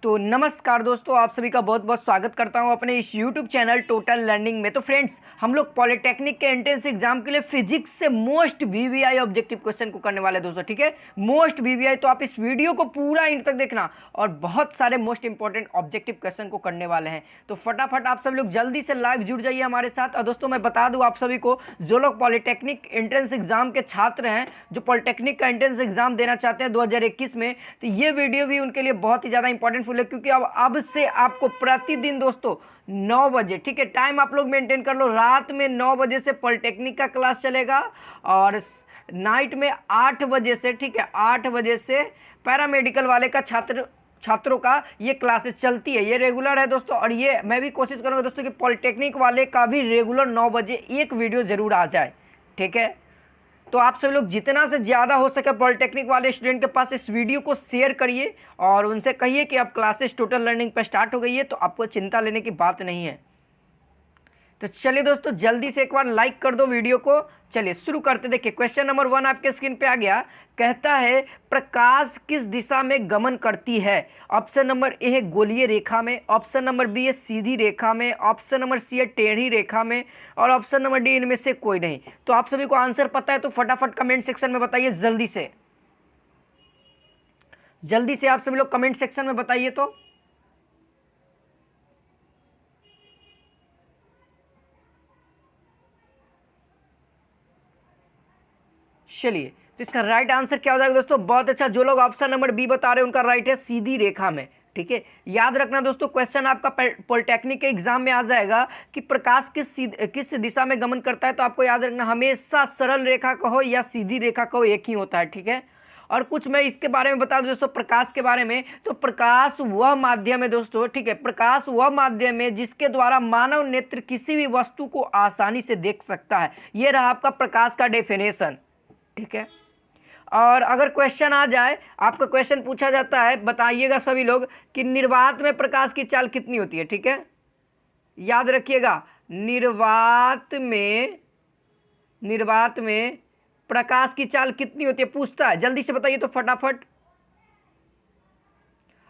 तो नमस्कार दोस्तों, आप सभी का बहुत बहुत स्वागत करता हूं अपने इस YouTube चैनल टोटल लर्निंग में। तो फ्रेंड्स, हम लोग पॉलिटेक्निक के एंट्रेंस एग्जाम के लिए फिजिक्स से मोस्ट वीवीआई ऑब्जेक्टिव क्वेश्चन को करने वाले दोस्तों, ठीक है। मोस्ट वीवीआई, तो आप इस वीडियो को पूरा एंड तक देखना और बहुत सारे मोस्ट इंपॉर्टेंट ऑब्जेक्टिव क्वेश्चन को करने वाले हैं। तो फटाफट आप सब लोग जल्दी से लाइव जुड़ जाइए हमारे साथ। और दोस्तों मैं बता दूँ आप सभी को, जो लोग पॉलिटेक्निक एंट्रेंस एग्जाम के छात्र हैं, जो पॉलिटेक्निक का एंट्रेंस एग्जाम देना चाहते हैं 2021 में, तो ये वीडियो भी उनके लिए बहुत ही ज़्यादा इंपॉर्टेंट फुल है, क्योंकि अब से आपको प्रतिदिन दोस्तों 9 बजे, ठीक है, टाइम आप लोग मेंटेन कर लो, रात में 9 बजे से पॉलिटेक्निक का क्लास चलेगा और नाइट में 8 बजे से, ठीक है, 8 बजे से पैरामेडिकल वाले का छात्रों का ये क्लासेस चलती है। ये रेगुलर है दोस्तों, और ये मैं भी कोशिश करूँगा दोस्तों कि पॉलिटेक्निक वाले का भी रेगुलर 9 बजे एक वीडियो ज़रूर आ जाए, ठीक है। तो आप सभी लोग जितना से ज़्यादा हो सके पॉलिटेक्निक वाले स्टूडेंट के पास इस वीडियो को शेयर करिए और उनसे कहिए कि अब क्लासेस टोटल लर्निंग पर स्टार्ट हो गई है, तो आपको चिंता लेने की बात नहीं है। तो चलिए दोस्तों, जल्दी से एक बार लाइक कर दो वीडियो को। चलिए शुरू करते। देखिए क्वेश्चन नंबर 1 आपके स्क्रीन पे आ गया। कहता है प्रकाश किस दिशा में गमन करती है। ऑप्शन नंबर ए है गोलीय रेखा में, ऑप्शन नंबर बी है सीधी रेखा में, ऑप्शन नंबर सी है टेढ़ी रेखा में, और ऑप्शन नंबर डी इनमें से कोई नहीं। तो आप सभी को आंसर पता है तो फटाफट कमेंट सेक्शन में बताइए जल्दी से। जल्दी से आप सभी लोग कमेंट सेक्शन में बताइए। तो चलिए, तो इसका राइट आंसर क्या हो जाएगा दोस्तों? बहुत अच्छा, जो लोग ऑप्शन नंबर बी बता रहे हैं उनका राइट है सीधी रेखा में, ठीक है। याद रखना दोस्तों, क्वेश्चन आपका पॉलिटेक्निक के एग्जाम में आ जाएगा कि प्रकाश किस दिशा में गमन करता है, तो आपको याद रखना हमेशा सरल रेखा कहो या सीधी रेखा कहो, एक ही होता है, ठीक है। और कुछ मैं इसके बारे में बता दूं दोस्तों, प्रकाश के बारे में। तो प्रकाश वह माध्यम है दोस्तों, ठीक है, प्रकाश वह माध्यम है जिसके द्वारा मानव नेत्र किसी भी वस्तु को आसानी से देख सकता है। यह रहा आपका प्रकाश का डेफिनेशन, ठीक है। और अगर क्वेश्चन आ जाए, आपका क्वेश्चन पूछा जाता है, बताइएगा सभी लोग कि निर्वात में प्रकाश की चाल कितनी होती है, ठीक है। याद रखिएगा, निर्वात में प्रकाश की चाल कितनी होती है पूछता है, जल्दी से बताइए तो फटाफट।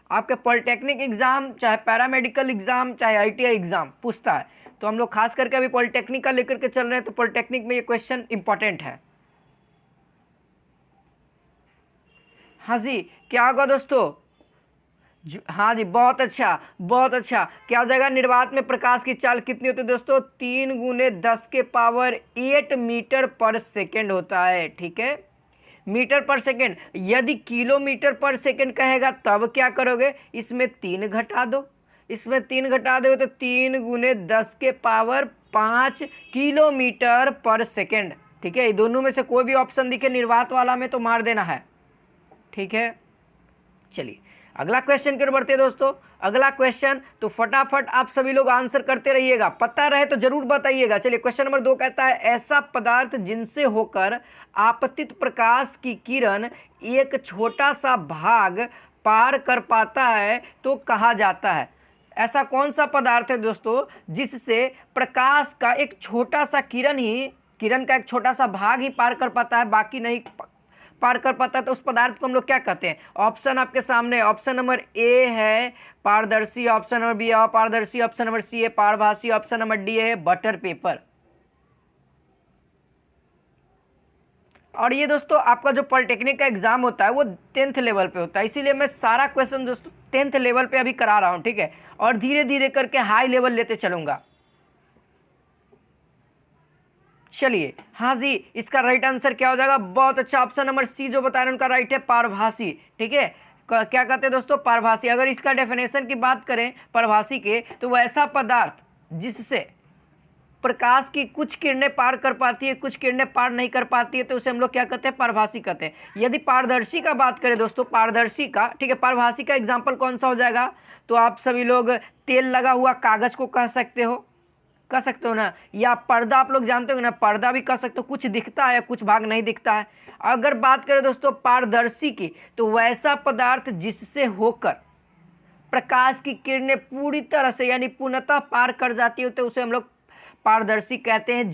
आपके पॉलिटेक्निक एग्जाम, चाहे पैरामेडिकल एग्जाम, चाहे आईटीआई एग्जाम पूछता है। तो हम लोग खास करके अभी पॉलिटेक्निक का लेकर के चल रहे हैं, तो पॉलिटेक्निक में ये क्वेश्चन इंपॉर्टेंट है। हाँ जी, क्या होगा दोस्तों? हाँ जी, बहुत अच्छा बहुत अच्छा। क्या हो जाएगा? निर्वात में प्रकाश की चाल कितनी होती है दोस्तों? 3 × 10⁸ मीटर पर सेकेंड होता है, ठीक है, मीटर पर सेकेंड। यदि किलोमीटर पर सेकेंड कहेगा तब क्या करोगे? इसमें 3 घटा दो, इसमें 3 घटा दो तो 3 × 10⁵ किलोमीटर पर सेकेंड, ठीक है। ये दोनों में से कोई भी ऑप्शन दिखे निर्वात वाला में तो मार देना है, ठीक है। चलिए अगला क्वेश्चन की ओर बढ़ते हैं दोस्तों। अगला क्वेश्चन तो फटाफट आप सभी लोग आंसर करते रहिएगा, पता रहे तो जरूर बताइएगा। चलिए क्वेश्चन नंबर 2 कहता है ऐसा पदार्थ जिनसे होकर आपतित प्रकाश की किरण एक छोटा सा भाग पार कर पाता है तो कहा जाता है। ऐसा कौन सा पदार्थ है दोस्तों जिससे प्रकाश का एक छोटा सा किरण का एक छोटा सा भाग ही पार कर पाता है, बाकी नहीं पार कर पाता है, तो उस पदार्थ को हम लोग क्या कहते हैं? ऑप्शन आपके सामने, ऑप्शन नंबर ए है पारदर्शी, ऑप्शन नंबर बी है अपारदर्शी, ऑप्शन नंबर सी है पारभासी, ऑप्शन नंबर डी है बटर पेपर। और ये दोस्तों आपका जो पॉलिटेक्निक का एग्जाम होता है वो 10th लेवल पे होता है, इसीलिए मैं सारा क्वेश्चन दोस्तों 10th लेवल पे अभी करा रहा हूँ, ठीक है, और धीरे धीरे करके हाई लेवल लेते चलूंगा। चलिए, हाँ जी, इसका राइट आंसर क्या हो जाएगा? बहुत अच्छा, ऑप्शन नंबर सी जो बता रहे हैं उनका राइट है पारभासी, ठीक है। क्या कहते हैं दोस्तों? पारभासी। अगर इसका डेफिनेशन की बात करें पारभासी के, तो वह ऐसा पदार्थ जिससे प्रकाश की कुछ किरणें पार कर पाती है, कुछ किरणें पार नहीं कर पाती है, तो उसे हम लोग क्या कहते हैं? पारभासी कहते हैं। यदि पारदर्शी का बात करें दोस्तों, पारदर्शी का, ठीक है, पारभासी का एग्जाम्पल कौन सा हो जाएगा? तो आप सभी लोग तेल लगा हुआ कागज को कह सकते हो ना, या पर्दा, आप लोग जानते हो ना, पर्दा भी कह सकते हो, कुछ दिखता है कुछ भाग नहीं दिखता है। अगर बात करें दोस्तों पारदर्शी की, तो वैसा पदार्थ जिससे होकर प्रकाश की किरणें पूरी तरह से यानी पूर्णतः पार कर जाती है, तो उसे हम लोग पारदर्शी कहते हैं।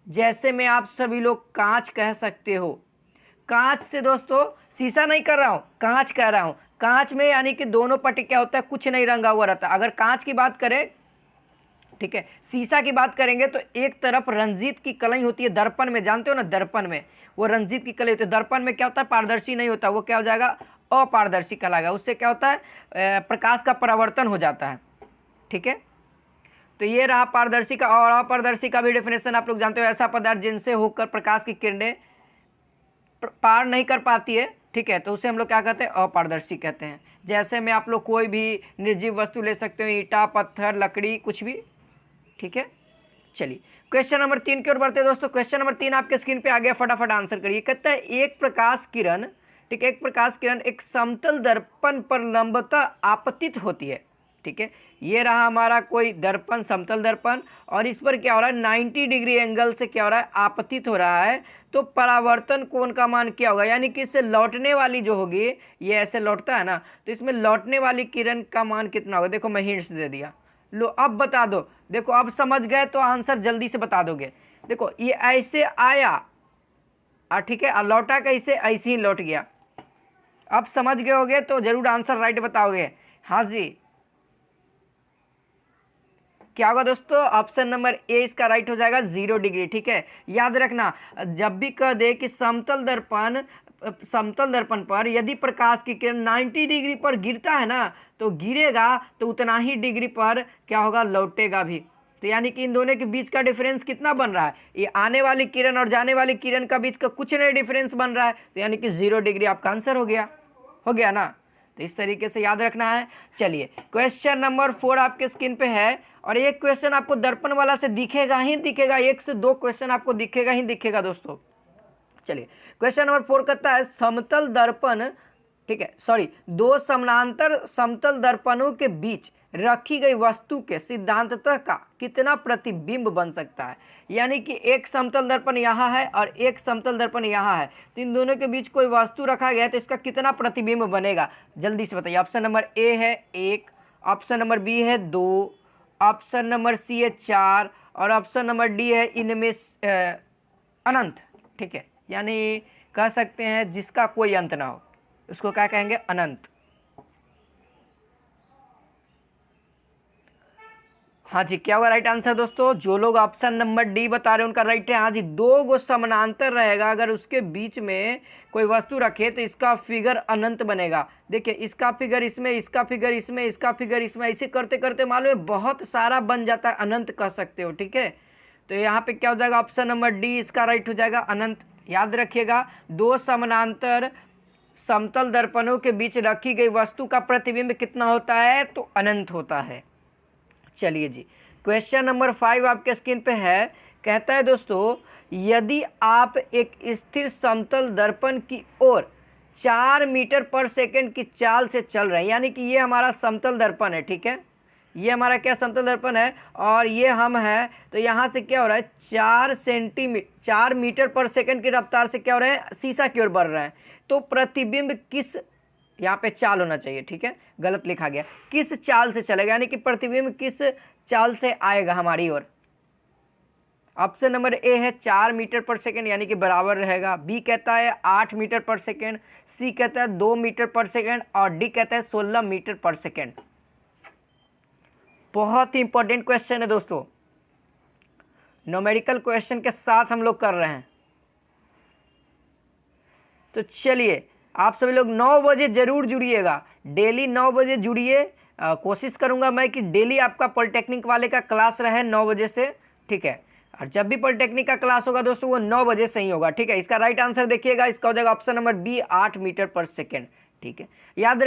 जैसे में आप सभी लोग कांच कह सकते हो, कांच से दोस्तों शीशा नहीं कर रहा हूँ, कांच कह रहा हूँ। कांच में यानी कि दोनों पट्टी क्या होता है, कुछ नहीं रंगा हुआ रहता। अगर कांच की बात करें, ठीक है, शीशा की बात करेंगे तो एक तरफ रंजीत की कलई होती है, दर्पण में जानते हो ना, दर्पण में वो रंजीत की कलई होती है। दर्पण में क्या होता है, पारदर्शी नहीं होता, वो क्या हो जाएगा, अपारदर्शी कहलाएगा। उससे क्या होता है, प्रकाश का परावर्तन हो जाता है। ठीक है, तो ये रहा पारदर्शी का। और अपारदर्शी का भी डेफिनेशन आप लोग जानते हो, ऐसा पदार्थ जिनसे होकर प्रकाश की किरणें पार नहीं कर पाती है, ठीक है, तो उसे हम लोग क्या कहते हैं, अपारदर्शी कहते हैं। जैसे में आप लोग कोई भी निर्जीव वस्तु ले सकते हो, ईंटा, पत्थर, लकड़ी, कुछ भी। ठीक है, चलिए क्वेश्चन नंबर 3 की ओर बढ़ते हैं दोस्तों। क्वेश्चन नंबर 3 आपके स्क्रीन पे आ गया, फटाफट आंसर करिए। कहता है एक प्रकाश किरण, ठीक है, एक प्रकाश किरण एक समतल दर्पण पर लंबता आपतित होती है। ठीक है, ये रहा हमारा कोई दर्पण, समतल दर्पण, और इस पर क्या हो रहा है, 90 डिग्री एंगल से क्या हो रहा है, आपतित हो रहा है। तो परावर्तन कोण का मान क्या होगा, यानी कि इससे लौटने वाली जो होगी, ये ऐसे लौटता है ना, तो इसमें लौटने वाली किरण का मान कितना होगा। देखो मैं हिंट्स दे दिया, लो अब बता दो। देखो अब समझ गए तो आंसर जल्दी से बता दोगे। देखो ये ऐसे आया, ठीक है, लौटा कैसे, ऐसे ही लौट गया। अब समझ गए होगे तो जरूर आंसर राइट बताओगे। हाँ जी, क्या होगा दोस्तों, ऑप्शन नंबर ए इसका राइट हो जाएगा, 0 डिग्री। ठीक है, याद रखना, जब भी कह दे कि समतल दर्पण पर यदि प्रकाश की किरण 90 डिग्री पर गिरता है ना, तो गिरेगा तो उतना ही डिग्री पर क्या होगा, लौटेगा भी। तो यानी कि इन दोनों के बीच का डिफरेंस कितना बन रहा है, ये आने वाली किरण और जाने वाली किरण का बीच का कुछ नहीं डिफरेंस बन रहा है, तो यानी कि 0 डिग्री आपका आंसर हो गया ना। तो इस तरीके से याद रखना है। चलिए क्वेश्चन नंबर 4 आपके स्क्रीन पे है, और एक क्वेश्चन आपको दर्पण वाला से दिखेगा ही दिखेगा, 1 से 2 क्वेश्चन आपको दिखेगा ही दिखेगा दोस्तों। चलिए क्वेश्चन नंबर 4 कहता है समतल दर्पण, ठीक है, सॉरी, दो समानांतर समतल दर्पणों के बीच रखी गई वस्तु के सिद्धांततः का कितना प्रतिबिंब बन सकता है। यानी कि एक समतल दर्पण यहाँ है और एक समतल दर्पण यहाँ है, तो इन दोनों के बीच कोई वस्तु रखा गया है, तो इसका कितना प्रतिबिंब बनेगा, जल्दी से बताइए। ऑप्शन नंबर ए है 1, ऑप्शन नंबर बी है 2, ऑप्शन नंबर सी है 4, और ऑप्शन नंबर डी है इनमें अनंत। ठीक है, यानी कह सकते हैं जिसका कोई अंत ना हो, उसको क्या कहेंगे, अनंत। हाँ जी, क्या होगा राइट आंसर दोस्तों, जो लोग ऑप्शन नंबर डी बता रहे हैं उनका राइट है। हाँ जी, 2 गो समानांतर रहेगा, अगर उसके बीच में कोई वस्तु रखे तो इसका फिगर अनंत बनेगा। देखिए इसका फिगर इसमें, इसका फिगर इसमें, इसका फिगर इसमें, ऐसे करते करते मालूम है बहुत सारा बन जाता है, अनंत कह सकते हो। ठीक है, तो यहाँ पे क्या हो जाएगा, ऑप्शन नंबर डी इसका राइट हो जाएगा, अनंत। याद रखिएगा, 2 समानांतर समतल दर्पणों के बीच रखी गई वस्तु का प्रतिबिंब कितना होता है, तो अनंत होता है। चलिए जी, क्वेश्चन नंबर 5 आपके स्क्रीन पे है। कहता है दोस्तों, यदि आप एक स्थिर समतल दर्पण की ओर 4 मीटर पर सेकंड की चाल से चल रहे हैं, यानी कि ये हमारा समतल दर्पण है। ठीक है, ये हमारा क्या समतल दर्पण है, और ये हम है, तो यहाँ से क्या हो रहा है, 4 मीटर पर सेकंड की रफ्तार से क्या हो रहे हैं, शीशा की ओर बढ़ रहे हैं। तो प्रतिबिंब किस, यहाँ पे चाल होना चाहिए, ठीक है, गलत लिखा गया, किस चाल से चलेगा, यानी कि प्रतिबिंब किस चाल से आएगा हमारी ओर। ऑप्शन नंबर ए है 4 मीटर पर सेकेंड, यानी कि बराबर रहेगा। बी कहता है 8 मीटर पर सेकेंड, सी कहता है 2 मीटर पर सेकेंड, और डी कहता है 16 मीटर पर सेकेंड। बहुत ही इंपॉर्टेंट क्वेश्चन है दोस्तों, न्यूमेरिकल क्वेश्चन के साथ हम लोग कर रहे हैं। तो चलिए आप सभी लोग 9 बजे जरूर जुड़िएगा, डेली 9 बजे जुड़िए। कोशिश करूंगा मैं कि डेली आपका पॉलिटेक्निक वाले का क्लास रहे 9 बजे से। ठीक है, और जब भी पॉलिटेक्निक का क्लास होगा दोस्तों वो 9 बजे से ही होगा। ठीक है, इसका राइट आंसर देखिएगा, इसका हो जाएगा ऑप्शन नंबर बी, 8 मीटर पर सेकेंड। ठीक है, याद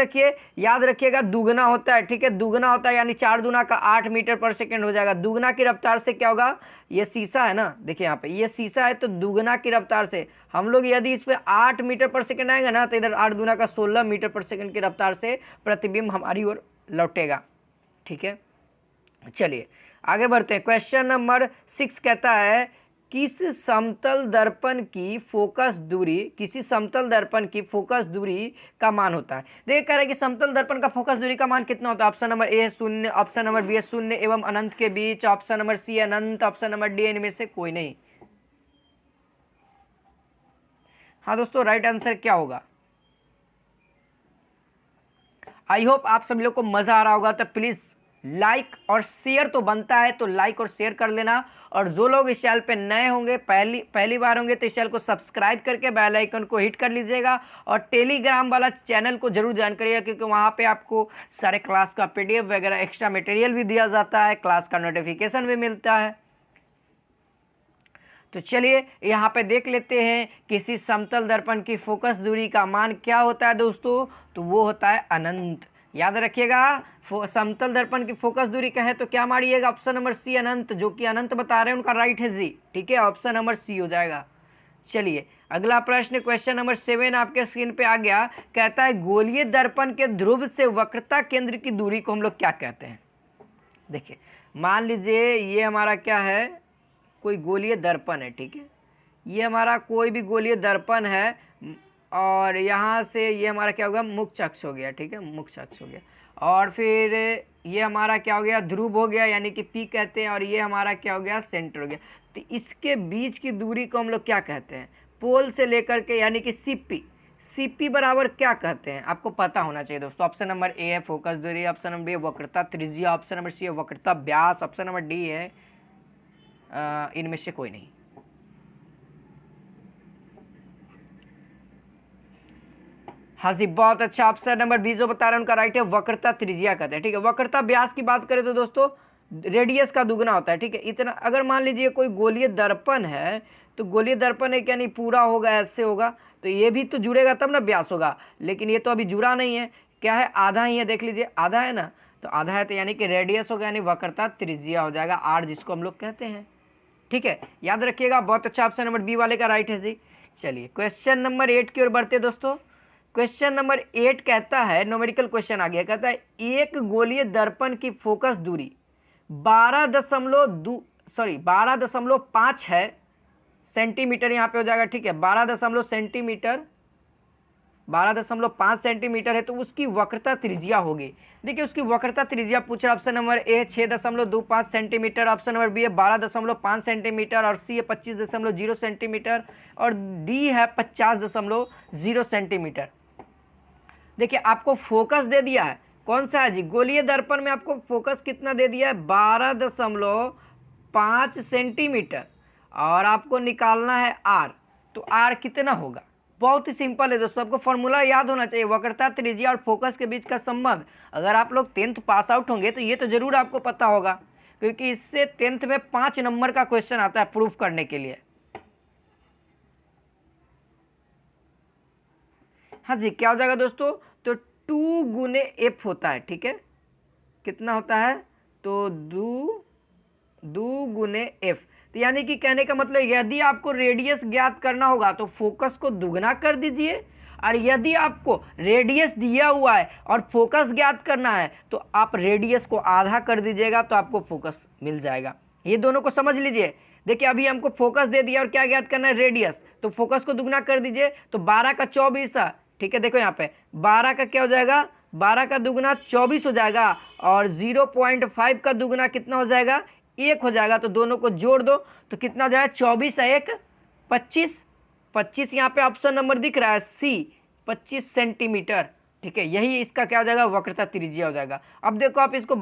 रखिएगा दुगना होता है। ठीक है, दुगना होता है, यानी 4 दूना का 8 मीटर पर सेकेंड हो जाएगा। दुगना की रफ्तार से क्या होगा, ये शीशा है ना, देखिए यहाँ पे ये शीशा है, तो दुगना की रफ्तार से हम लोग यदि इस पे 8 मीटर पर सेकेंड आएंगे ना, तो इधर 8 दूना का 16 मीटर पर सेकेंड की रफ्तार से प्रतिबिंब हमारी ओर लौटेगा। ठीक है, चलिए आगे बढ़ते हैं। क्वेश्चन नंबर 6 कहता है, किसी समतल दर्पण की फोकस दूरी का मान होता है। देखिए कह रहे हैं कि समतल दर्पण का फोकस दूरी का मान कितना होता है। ऑप्शन नंबर ए है 0, ऑप्शन नंबर बी है 0 एवं अनंत के बीच, ऑप्शन नंबर सी अनंत, ऑप्शन नंबर डी इनमें से कोई नहीं। हाँ दोस्तों, राइट आंसर क्या होगा, आई होप आप सभी लोग को मज़ा आ रहा होगा। तो प्लीज़ लाइक और शेयर तो बनता है, तो लाइक और शेयर कर लेना। और जो लोग इस चैनल पे नए होंगे, पहली बार होंगे, तो इस चैनल को सब्सक्राइब करके बेल आइकन को हिट कर लीजिएगा। और टेलीग्राम वाला चैनल को जरूर ज्वाइन करिएगा, क्योंकि वहाँ पे आपको सारे क्लास का PDF वगैरह एक्स्ट्रा मटेरियल भी दिया जाता है, क्लास का नोटिफिकेशन भी मिलता है। तो चलिए यहाँ पे देख लेते हैं किसी समतल दर्पण की फोकस दूरी का मान क्या होता है दोस्तों। तो वो होता है अनंत। याद रखिएगा, समतल दर्पण की फोकस दूरी कहे तो क्या मारिएगा, ऑप्शन नंबर सी अनंत। जो कि अनंत बता रहे हैं उनका राइट है जी, ठीक है, ऑप्शन नंबर सी हो जाएगा। चलिए अगला प्रश्न, क्वेश्चन नंबर 7 आपके स्क्रीन पे आ गया। कहता है गोलीय दर्पण के ध्रुव से वक्रता केंद्र की दूरी को हम लोग क्या कहते हैं। देखिए मान लीजिए ये हमारा क्या है, कोई गोलीय दर्पण है, ठीक है, ये हमारा कोई भी गोलीय दर्पण है। और यहाँ से ये हमारा क्या होगा, मुख्य अक्ष हो गया, ठीक है, मुख्य अक्ष हो गया। और फिर ये हमारा क्या हो गया, ध्रुव हो गया, यानी कि पी कहते हैं। और ये हमारा क्या हो गया, सेंटर हो गया। तो इसके बीच की दूरी को हम लोग क्या कहते हैं, पोल से लेकर के, यानी कि CP बराबर क्या कहते हैं, आपको पता होना चाहिए दोस्तों। ऑप्शन नंबर ए है फोकस दूरी, ऑप्शन नंबर बी वक्रता त्रिज्या, ऑप्शन नंबर सी है वक्रता व्यास, ऑप्शन नंबर डी है इनमें से कोई नहीं। हाँ जी, बहुत अच्छा, ऑप्शन नंबर बी जो बता रहे हैं उनका राइट है, वक्रता त्रिज्या कहते हैं, ठीक है। वक्रता व्यास की बात करें तो दोस्तों रेडियस का दुगना होता है, ठीक है। इतना अगर मान लीजिए कोई गोलीय दर्पण है, तो गोलीय दर्पण है क्या, नहीं पूरा होगा, ऐसे होगा, तो ये भी तो जुड़ेगा तब ना व्यास होगा। लेकिन ये तो अभी जुड़ा नहीं है, क्या है, आधा ही है, देख लीजिए आधा है ना, तो आधा है, तो यानी कि रेडियस होगा, यानी वक्रता त्रिज्या हो जाएगा, आर जिसको हम लोग कहते हैं, ठीक है। याद रखिएगा, बहुत अच्छा, ऑप्शन नंबर बी वाले का राइट है जी। चलिए क्वेश्चन नंबर 8 की ओर बढ़ते दोस्तों। क्वेश्चन नंबर 8 कहता है, न्यूमेरिकल क्वेश्चन आ गया, कहता है एक गोलीय दर्पण की फोकस दूरी 12.5 है सेंटीमीटर, यहाँ पे हो जाएगा, ठीक है, 12.5 सेंटीमीटर है, तो उसकी वक्रता त्रिज्या होगी। देखिए उसकी वक्रता त्रिज्या पूछ रहा है, option number A 6.25 centimetre, option number B है 12.5 सेंटीमीटर, और सी है 25.0 सेंटीमीटर, और डी है 50.0 सेंटीमीटर। देखिए आपको फोकस दे दिया है, कौन सा है जी, गोलीय दर्पण में आपको फोकस कितना दे दिया है, 12.5 सेंटीमीटर, और आपको निकालना है आर। तो आर कितना होगा, बहुत ही सिंपल है दोस्तों, आपको फॉर्मूला याद होना चाहिए, वक्रता त्रिज्या और फोकस के बीच का संबंध। अगर आप लोग 10th पास आउट होंगे तो ये तो जरूर आपको पता होगा, क्योंकि इससे 10th में 5 नंबर का क्वेश्चन आता है प्रूफ करने के लिए। हाँ जी, क्या हो जाएगा दोस्तों, तो 2 गुने एफ होता है, ठीक है, कितना होता है, तो 2 गुने एफ। तो यानी कि कहने का मतलब यदि आपको रेडियस ज्ञात करना होगा तो फोकस को दुगना कर दीजिए, और यदि आपको रेडियस दिया हुआ है और फोकस ज्ञात करना है तो आप रेडियस को आधा कर दीजिएगा, तो आपको फोकस मिल जाएगा। ये दोनों को समझ लीजिए। देखिए अभी हमको फोकस दे दिया और क्या ज्ञात करना है, रेडियस, तो फोकस को दुगना कर दीजिए, तो 12 का 24 था, ठीक है। देखो यहाँ पे 12 का क्या हो जाएगा, 12 का दुगना 24 हो जाएगा, और 0.5 का दुगना कितना हो जाएगा, 1 हो जाएगा। तो दोनों को जोड़ दो तो कितना हो जाएगा, 24 है 1 25 यहाँ पे ऑप्शन नंबर दिख रहा है सी, 25 सेंटीमीटर, ठीक है। यही इसका क्या हो जाएगा, वक्रता त्रिज्या हो जाएगा। अब देखो आप इसको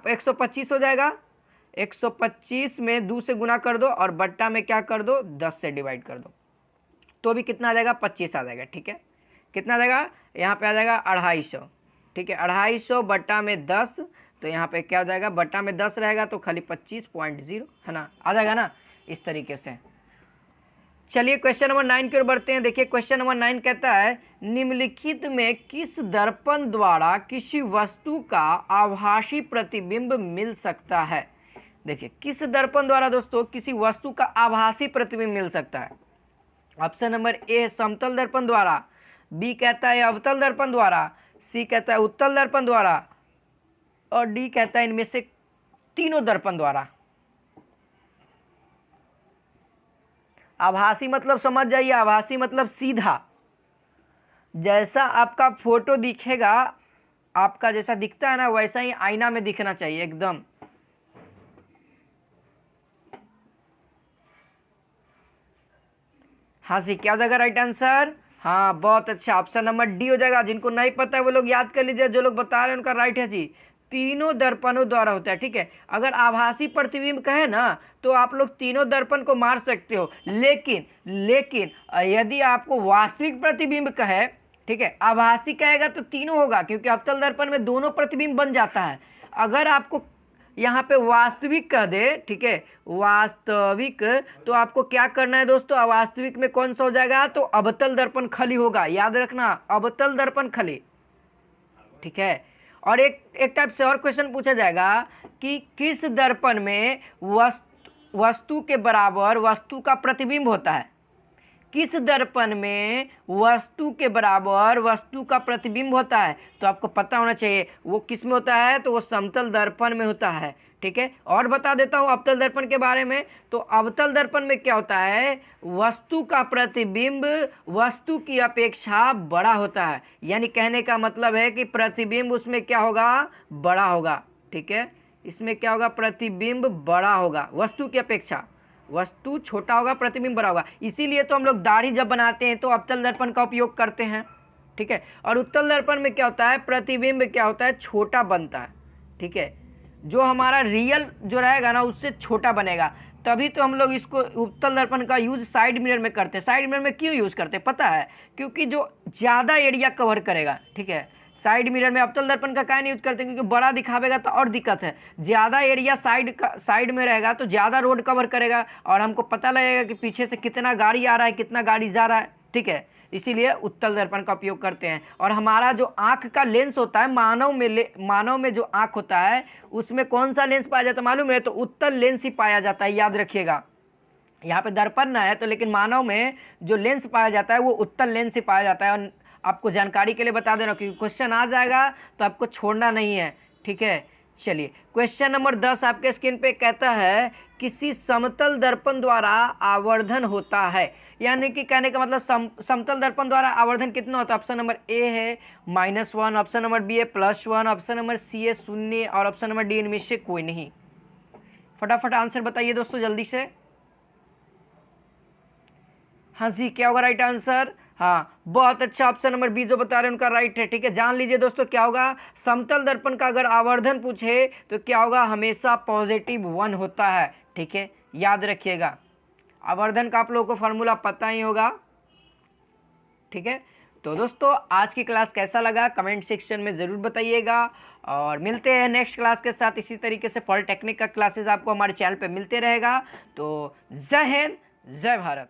125 हो जाएगा, 125 में 2 से गुना कर दो, और बट्टा में क्या कर दो, 10 से डिवाइड कर दो, तो भी कितना आ जाएगा, 25 आ जाएगा, ठीक है। कितना आ जाएगा, यहाँ पे आ जाएगा 250, ठीक है, 250 बट्टा में 10, तो यहाँ पे क्या हो जाएगा, बट्टा में 10 रहेगा तो खाली 25.0 है ना, आ जाएगा ना, इस तरीके से। चलिए क्वेश्चन नंबर 9 की ओर बढ़ते हैं। देखिए क्वेश्चन नंबर 9 कहता है, निम्नलिखित में किस दर्पण द्वारा किसी वस्तु का आभासी प्रतिबिंब मिल सकता है। देखिए किस दर्पण द्वारा दोस्तों किसी वस्तु का आभासी प्रतिबिंब मिल सकता है। ऑप्शन नंबर ए समतल दर्पण द्वारा, बी कहता है अवतल दर्पण द्वारा, सी कहता है उत्तल दर्पण द्वारा, और डी कहता है इनमें से तीनों दर्पण द्वारा। आभासी मतलब समझ जाइए, आभासी मतलब सीधा, जैसा आपका फोटो दिखेगा, आपका जैसा दिखता है ना वैसा ही आईना में दिखना चाहिए एकदम। हाँ जी, क्या हो जाएगा राइट आंसर, हाँ बहुत अच्छा, ऑप्शन नंबर डी हो जाएगा। जिनको नहीं पता है वो लोग याद कर लीजिए, जो लोग बता रहे हैं उनका राइट है जी। तीनों दर्पणों द्वारा होता है, ठीक है। अगर आभासी प्रतिबिंब कहे ना तो आप लोग तीनों दर्पण को मार सकते हो, लेकिन लेकिन यदि आपको वास्तविक प्रतिबिंब कहे, ठीक है, आभासी कहेगा तो तीनों होगा, क्योंकि अवतल दर्पण में दोनों प्रतिबिंब बन जाता है। अगर आपको यहाँ पे वास्तविक कह दे, ठीक है, वास्तविक, तो आपको क्या करना है दोस्तों, अवास्तविक में कौन सा हो जाएगा, तो अवतल दर्पण खली होगा, याद रखना, अवतल दर्पण खली, ठीक है। और एक टाइप से और क्वेश्चन पूछा जाएगा कि किस दर्पण में वस्तु के बराबर वस्तु का प्रतिबिंब होता है, किस दर्पण में वस्तु के बराबर वस्तु का प्रतिबिंब होता है। तो आपको पता होना चाहिए वो किस में होता है, तो वो समतल दर्पण में होता है, ठीक है। और बता देता हूँ अवतल दर्पण के बारे में। तो अवतल दर्पण में क्या होता है, वस्तु का प्रतिबिंब वस्तु की अपेक्षा बड़ा होता है, यानी कहने का मतलब है कि प्रतिबिंब उसमें क्या होगा, बड़ा होगा, ठीक है। इसमें क्या होगा, प्रतिबिंब बड़ा होगा वस्तु की अपेक्षा, वस्तु छोटा होगा प्रतिबिंब बड़ा होगा। इसीलिए तो हम लोग दाढ़ी जब बनाते हैं तो अवतल दर्पण का उपयोग करते हैं, ठीक है। और उत्तल दर्पण में क्या होता है, प्रतिबिंब क्या होता है, छोटा बनता है, ठीक है। जो हमारा रियल जो रहेगा ना उससे छोटा बनेगा, तभी तो हम लोग इसको उत्तल दर्पण का यूज साइड मिरर में करते हैं। साइड मिरर में क्यों यूज़ करते हैं पता है, क्योंकि जो ज़्यादा एरिया कवर करेगा, ठीक है। साइड मिरर में अवतल दर्पण का नहीं यूज करते क्योंकि बड़ा दिखावेगा तो और दिक्कत है, ज़्यादा एरिया साइड में रहेगा तो ज़्यादा रोड कवर करेगा और हमको पता लगेगा कि पीछे से कितना गाड़ी आ रहा है, कितना गाड़ी जा रहा है, ठीक है। इसीलिए उत्तल दर्पण का उपयोग करते हैं। और हमारा जो आँख का लेंस होता है, मानव में जो आँख होता है उसमें कौन सा लेंस पाया जाता है मालूम है, तो उत्तल लेंस ही पाया जाता है, याद रखिएगा। यहाँ पे दर्पण ना है तो लेकिन मानव में जो लेंस पाया जाता है वो उत्तल लेंस ही पाया जाता है। और आपको जानकारी के लिए बता दे रहा हूँ क्योंकि क्वेश्चन आ जाएगा तो आपको छोड़ना नहीं है, ठीक है। चलिए क्वेश्चन नंबर 10 आपके स्क्रीन पे कहता है किसी समतल दर्पण द्वारा आवर्धन होता है, यानी कि कहने का मतलब समतल दर्पण द्वारा आवर्धन कितना होता है। ऑप्शन नंबर ए है -1, ऑप्शन नंबर बी है +1, ऑप्शन नंबर सी है 0 और ऑप्शन नंबर डी इनमें से कोई नहीं। फटाफट आंसर बताइए दोस्तों जल्दी से। हाँ जी, क्या होगा राइट आंसर, हाँ बहुत अच्छा, ऑप्शन नंबर बी जो बता रहे हैं उनका राइट है, ठीक है। जान लीजिए दोस्तों क्या होगा, समतल दर्पण का अगर आवर्धन पूछे तो क्या होगा, हमेशा +1 होता है, ठीक है, याद रखिएगा। आवर्धन का आप लोगों को फॉर्मूला पता ही होगा, ठीक है। तो दोस्तों आज की क्लास कैसा लगा कमेंट सेक्शन में ज़रूर बताइएगा और मिलते हैं नेक्स्ट क्लास के साथ। इसी तरीके से पॉलिटेक्निक का क्लासेस आपको हमारे चैनल पे मिलते रहेगा। तो जय हिंद, जय भारत।